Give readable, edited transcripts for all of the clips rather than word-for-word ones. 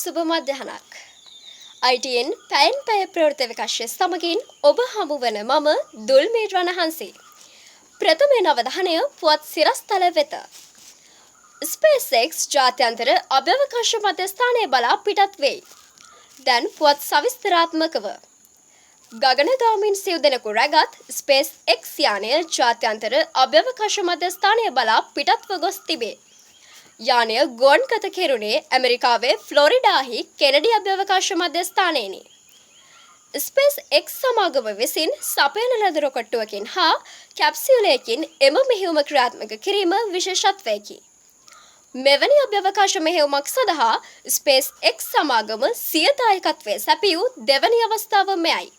සුබ මධ්‍යහනක්. ITN පැයෙන් පැය ප්‍රවෘත්ති විකාශය සමගින් ඔබ හමුවන මම දුල්මීර් රණහන්සේ. ප්‍රථමයෙන් අවධානය පුවත් සිරස්තල වෙත. SpaceX ජාත්‍යන්තර අභ්‍යවකාශ මධ්‍යස්ථානය බලා පිටත් වෙයි. දැන් පුවත් සවිස්තරාත්මකව. ගගනගාමීන් සිව් දෙනෙකු රැගත් SpaceX යානය ජාත්‍යන්තර අභ්‍යවකාශ මධ්‍යස්ථානය බලා පිටත්ව ගොස් තිබේ. යානය ගොන්ගත කෙරුණේ ඇමරිකාවේ ෆ්ලොරිඩාහි කෙනඩි අභ්‍යවකාශ මධ්‍යස්ථානයේනි. SpaceX සමාගම විසින් සපයන ලද රොකට්ටුවකින් හා කැප්සියුලයකින් එම මෙහෙයුම ක්‍රියාත්මක කිරීම විශේෂත්වයකි. මෙවැනි අභ්‍යවකාශ මෙහෙයුමක් සඳහා SpaceX සමාගම සිය දායකත්වය සැපියූ දෙවැනි අවස්ථාව මෙයයි.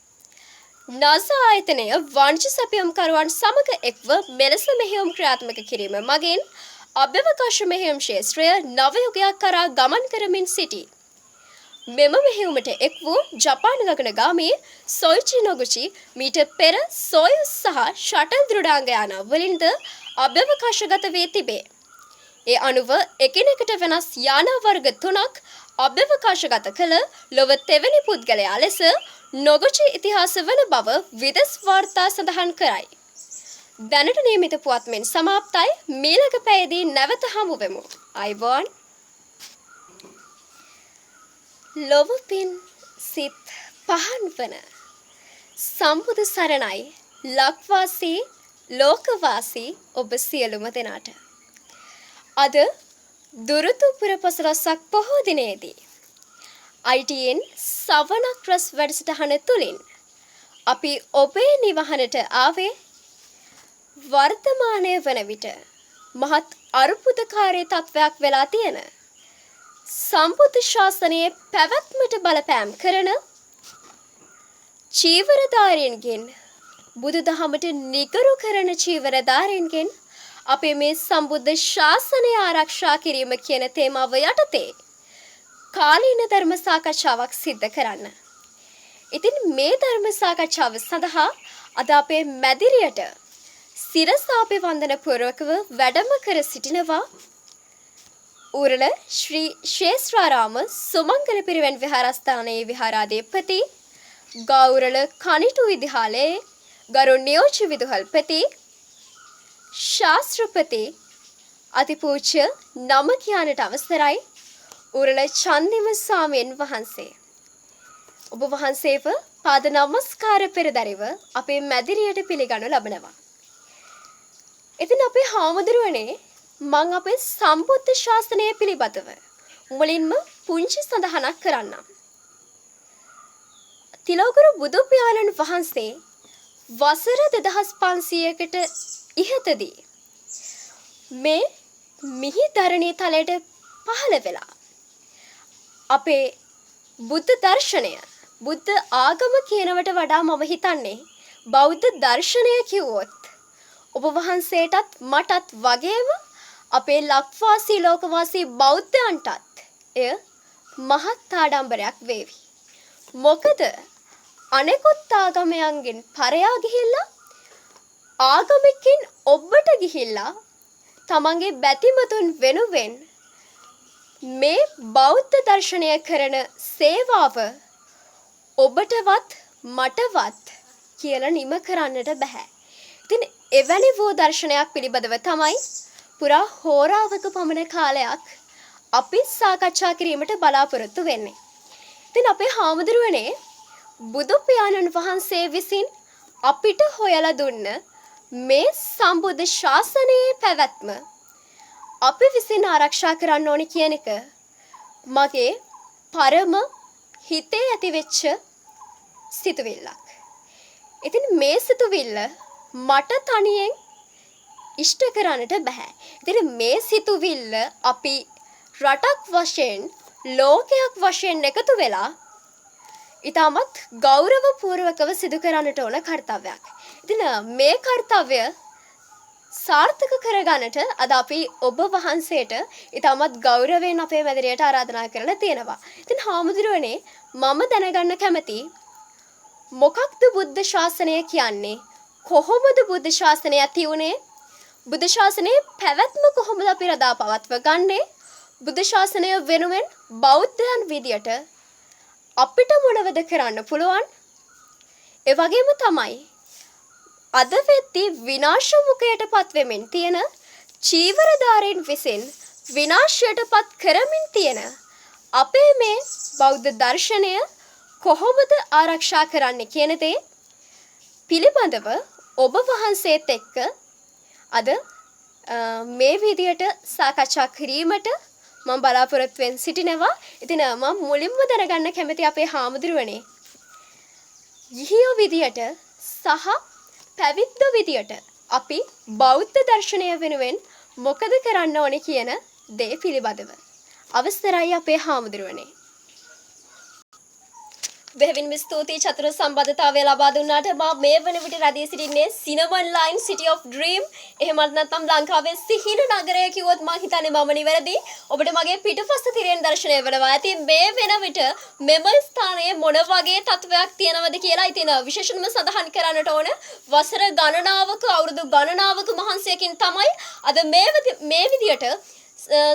NASA ආයතනය වාණිජ සැපයුම්කරුවන් සමග එක්ව මෙලෙස මෙහෙයුම් ක්‍රියාත්මක කිරීම මගින් අභ්‍යවකාශ මෙහෙයුම් ක්ෂේත්‍රය නව යුගයක් කරා ගමන් කරමින් සිටී. මෙම මෙහෙයුමට එක් වූ ජපාන ගගනගාමී සොයිචි නොගුචි මීට පෙර සොයුස් සහ ෂටල් දෘඩාංග යාන වලින්ද අභ්‍යවකාශගත වී තිබේ. ඒ අනුව එකිනෙකට වෙනස් යාන වර්ග 3ක් අභ්‍යවකාශගත කළ ලොව තෙවැනි පුද්ගලයා ලෙස නොගුචි ඉතිහාස වන බව විදෙස් වාර්තා සඳහන් කරයි. දැනට නියමිත පුවත් මෙන් සමාප්තයි. මීළඟ පැයදී නැවත හමු වෙමු. අයිබෝන්. ලොව පින් සිත් පහන් වන සම්බුදු සරණයි ලක්වාසී ලෝකවාසී ඔබ සියලුම දෙනාට. අද දුරුතු පුර පසළොස්වක පොහෝ දිනයේදී ITN සවනක් රස වැඩසටහන තුලින් අපි ඔබේ නිවහනට ආවේ වර්තමානය වන විට මහත් අරුපුදකාරී තත්වයක් වෙලා තියෙන සම්බුද්ධ ශාසනයේ පැවැත්මට බලපෑම් කරන චීවරධාරීන්ගෙන් බුදුදහමට නිගරු කරන චීවරධාරීන්ගෙන් අපේ මේ සම්බුද්ධ ශාසනය ආරක්ෂා කිරීම කියන තේමාව යටතේ කාලීන ධර්ම සාකච්ඡාවක් සිද්ධ කරන්න. ඉතින් මේ ධර්ම සාකච්ඡාව සඳහා අද අපේ මැදිරියට සිරසාපිවන්දන පූර්වකව වැඩම කර සිටිනවා උරල ශ්‍රී ශේෂ්ත්‍රාරාම සුමංගල පිරිවෙන් විහාරස්ථානයේ විහාරාධිපති ගෞරල කනිටු විද්‍යාලයේ ගරු නියෝජ්‍ය විදුහල්පති ශාස්ත්‍රපති අතිපූජ්‍ය නම කියන්නට අවසරයි උරල චන්දිම ස්වාමීන් වහන්සේ. ඔබ වහන්සේව පාද නමස්කාර පෙරදරිව අපේ මැදිරියට පිළිගනු ලබනවා. ඉතින් අපේ හාමුදුරුවනේ මම අපේ සම්බුද්ධ ශාසනය පිළිබඳව මුලින්ම පුංචි සඳහනක් කරන්නම්. තිලෝගුරු බුදු පියාණන් වහන්සේ වසර 2500කට ඉහතදී මේ මිහිධරණී තලයට පහළ වෙලා අපේ බුද්ධ දර්ශනය බුද්ධ ආගම කියනවට වඩා මම හිතන්නේ බෞද්ධ දර්ශනය කිව්වොත් ඔබ වහන්සේටත් මටත් වගේම අපේ ලක්වාසී ලෝකවාසී බෞද්ධයන්ටත් එය මහත් ආඩම්බරයක් වේවි. මොකද අනෙකුත් ආගමයන්ගෙන් පරයා ගිහිල්ලා ආගමිකින් ඔබට ගිහිල්ලා තමන්ගේ බැතිමතුන් වෙනුවෙන් මේ බෞද්ධ දර්ශනය කරන සේවාව ඔබටවත් මටවත් කියලා නිම කරන්නට බෑ. ඉතින් එවැනි වූ දර්ශනයක් පිළිබඳව තමයි පුරා හෝරාවක පමණ කාලයක් අපි සාකච්ඡා කිරීමට බලාපොරොත්තු වෙන්නේ. ඉතින් අපේ හාමුදුරුවනේ බුදු පියාණන් වහන්සේ විසින් අපිට හොයලා දුන්න මේ සම්බුද්ධ ශාසනයේ පැවැත්ම අපි විසින් ආරක්ෂා කරන්න ඕනේ කියන එක මගේ පරම හිතේ ඇතිවෙච්ච සිතුවිල්ලක්. ඉතින් මේ සිතුවිල්ල මට තනියෙන් ඉෂ්ට කරන්නට බෑ. ඉතින් මේ සිතුවිල්ල අපි රටක් වශයෙන් ලෝකයක් වශයෙන් එකතු වෙලා ඊටමත් ගෞරවපූර්වකව සිදු කරන්නට ඕන කාර්යයක්. ඉතින් මේ කාර්යය සාර්ථක කරගන්නට අද අපි ඔබ වහන්සේට ඊටමත් ගෞරවයෙන් අපේ මැදිරියට ආරාධනා කරලා තියෙනවා. ඉතින් හාමුදුරුවනේ මම දැනගන්න කැමති මොකක්ද බුද්ධ ශාසනය කියන්නේ? කොහොමද බුද්ධ ශාසනය ඇති වුණේ? බුද්ධ ශාසනයේ පැවැත්ම කොහොමද අපි රඳා පවත්ව ගන්නේ? බුද්ධ ශාසනය වෙනුවෙන් බෞද්ධයන් විදියට අපිට මොනවද කරන්න පුළුවන්? ඒ වගේම තමයි අද වෙද්දී විනාශ මුඛයටපත් වෙමින් තියෙන චීවරධාරීන් විසින් විනාශයටපත් කරමින් තියෙන අපේ මේ බෞද්ධ දර්ශනය කොහොමද ආරක්ෂා කරන්න කියන දේ පිළිබඳව ඔබ වහන්සේත් එක්ක අද මේ විදියට සාකච්ඡා කිරීමට මම බලාපොරොත්තු වෙන සිටිනවා. ඉතින් මම මුලින්ම දැනගන්න කැමති අපේ හාමුදුරුවනේ ගිහියෝ විදියට සහ පැවිද්දෝ විදියට අපි බෞද්ධ දර්ශනය වෙනුවෙන් මොකද කරන්න ඕනේ කියන දේ පිළිබඳව අවස්ථරයි අපේ හාමුදුරුවනේ. බෙහෙවින්ම ස්තුතියි චතුර සම්බන්ධතාවය ලබා දුන්නාට. මම මේ වන විට රැඳී සිටින්නේ සිනමන් ලයින් සිටි ඔෆ් ඩ්‍රීම්. එහෙමත් නැත්නම් ලංකාවේ සිහින නගරය කිව්වොත් මම හිතන්නේ මම නිවැරදි. ඔබට මගේ පිටුපස තිරෙන් දර්ශනය වෙනවා. ඉතින් මේ වෙන විට මෙම ස්ථානයේ මොන වගේ තත්වයක් තියෙනවද කියලා ඉතින් විශේෂයෙන්ම සඳහන් කරන්නට ඕන. වසර ගණනාවක අවුරුදු ගණනාවක මහන්සියකින් තමයි අද මේ විදියට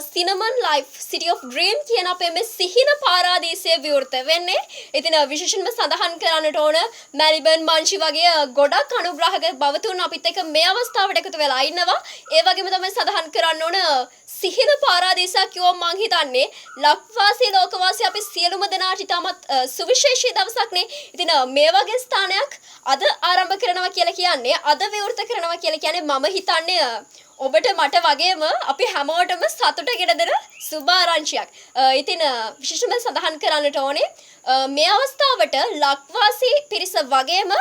සිනමන් ලයිෆ් සිටි ඔෆ් ඩ්‍රීම් කියන අපේ මේ සිහින පාරාදීසය විවෘත වෙන්නේ. ඉතින් විශේෂයෙන්ම සඳහන් කරන්නට ඕන මැල්බර්න් මංචි වගේ ගොඩක් අනුග්‍රාහක බවතුන් අපිත් එක්ක මේ අවස්ථාවට එකතු වෙලා ඉන්නවා. ඒ වගේම තමයි සඳහන් කරන්න ඕන සිහින පාරාදීසයක් කිව්වම මං හිතන්නේ ලක්වාසී ලෝකවාසී අපි සියලුම දෙනාට ඉතාමත් සුවිශේෂී දවසක් නේ. ඉතින් මේ වගේ ස්ථානයක් අද ආරම්භ කරනවා කියලා කියන්නේ අද විවෘත කරනවා කියලා කියන්නේ මම හිතන්නේ ඔබට මට වගේම අපි හැමෝටම සතුටගෙන දෙන සුබ ආරංචියක්. ඉතින් විශේෂයෙන්ම සඳහන් කරන්නට ඕනේ මේ අවස්ථාවට ලක්වාසී පිරිස වගේම